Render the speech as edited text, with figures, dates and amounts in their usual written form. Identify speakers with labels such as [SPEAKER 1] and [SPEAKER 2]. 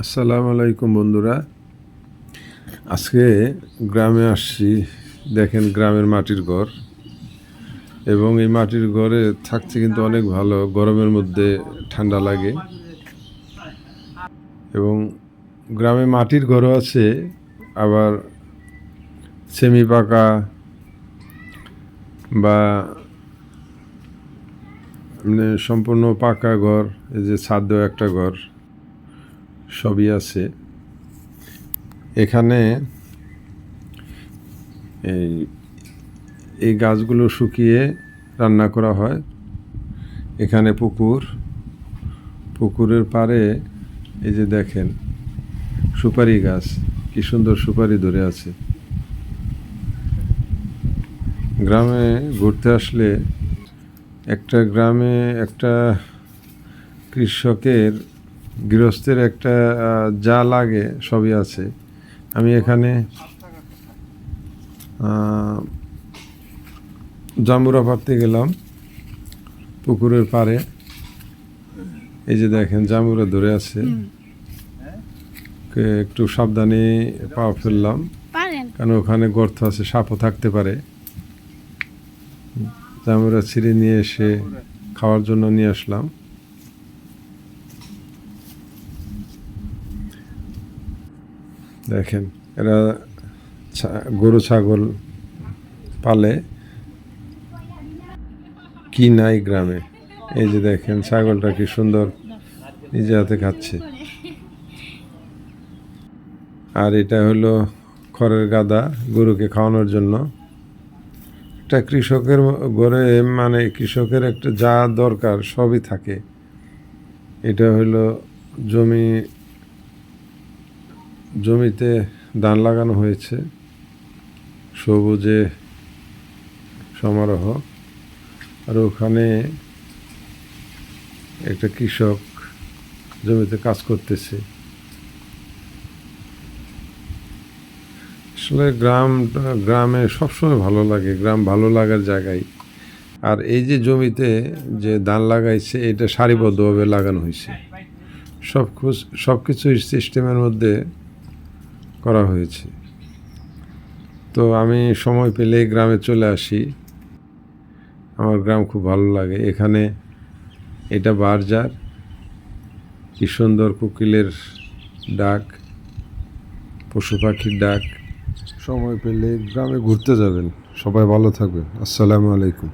[SPEAKER 1] আসসালামু আলাইকুম বন্ধুরা। আজকে গ্রামে আসছি। দেখেন গ্রামের মাটির ঘর, এবং এই মাটির ঘরে থাকতে কিন্তু অনেক ভালো। গরমের মধ্যে ঠান্ডা লাগে, এবং গ্রামে মাটির ঘরও আছে, আবার সেমি পাকা বা সম্পূর্ণ পাকা ঘর, এই যে ছাদ দেওয়া একটা ঘর, সবই আছে এখানে। এই গাছগুলো শুকিয়ে রান্না করা হয়। এখানে পুকুরের পাড়ে এই যে দেখেন সুপারি গাছ, কি সুন্দর সুপারি ধরে আছে। গ্রামে ঘুরতে আসলে একটা গ্রামে একটা কৃষকের গৃহস্থের একটা যা লাগে সবই আছে। আমি এখানে জাম্বুরা পাড়তে গেলাম পুকুরের পাড়ে। এই যে দেখেন জাম্বুরা ধরে আছে, একটু সাবধানে পা ফেললাম, কারণ ওখানে গর্ত আছে, সাপও থাকতে পারে। জাম্বুরা ছিঁড়ে নিয়ে এসে খাওয়ার জন্য নিয়ে আসলাম। দেখেন এরা গরু ছাগল পালে, কি নাই গ্রামে। এই যে দেখেন ছাগলটা কি সুন্দর নিজে হাতে খাচ্ছে। আর এটা হলো খড়ের গাদা গরুকে খাওয়ানোর জন্য। একটা কৃষকের ঘরে মানে কৃষকের একটা যা দরকার সবই থাকে। এটা হলো জমিতে ধান লাগানো হয়েছে, সবুজে সমারোহ। আর ওখানে একটা কৃষক জমিতে কাজ করতেছে। আসলে গ্রামে সবসময় ভালো লাগে, গ্রাম ভালো লাগার জায়গায়। আর এই যে জমিতে যে ধান লাগাইছে, এটা সারিবদ্ধভাবে লাগানো হয়েছে, সব কিছু সিস্টেমের মধ্যে করা হয়েছে। তো আমি সময় পেলে গ্রামে চলে আসি। আমার গ্রাম খুব ভালো লাগে। এখানে এটা বারজার, কি সুন্দর কোকিলের ডাক, পশু পাখির ডাক। সময় পেলে গ্রামে ঘুরতে যাবেন। সবাই ভালো থাকবেন। আসসালামু আলাইকুম।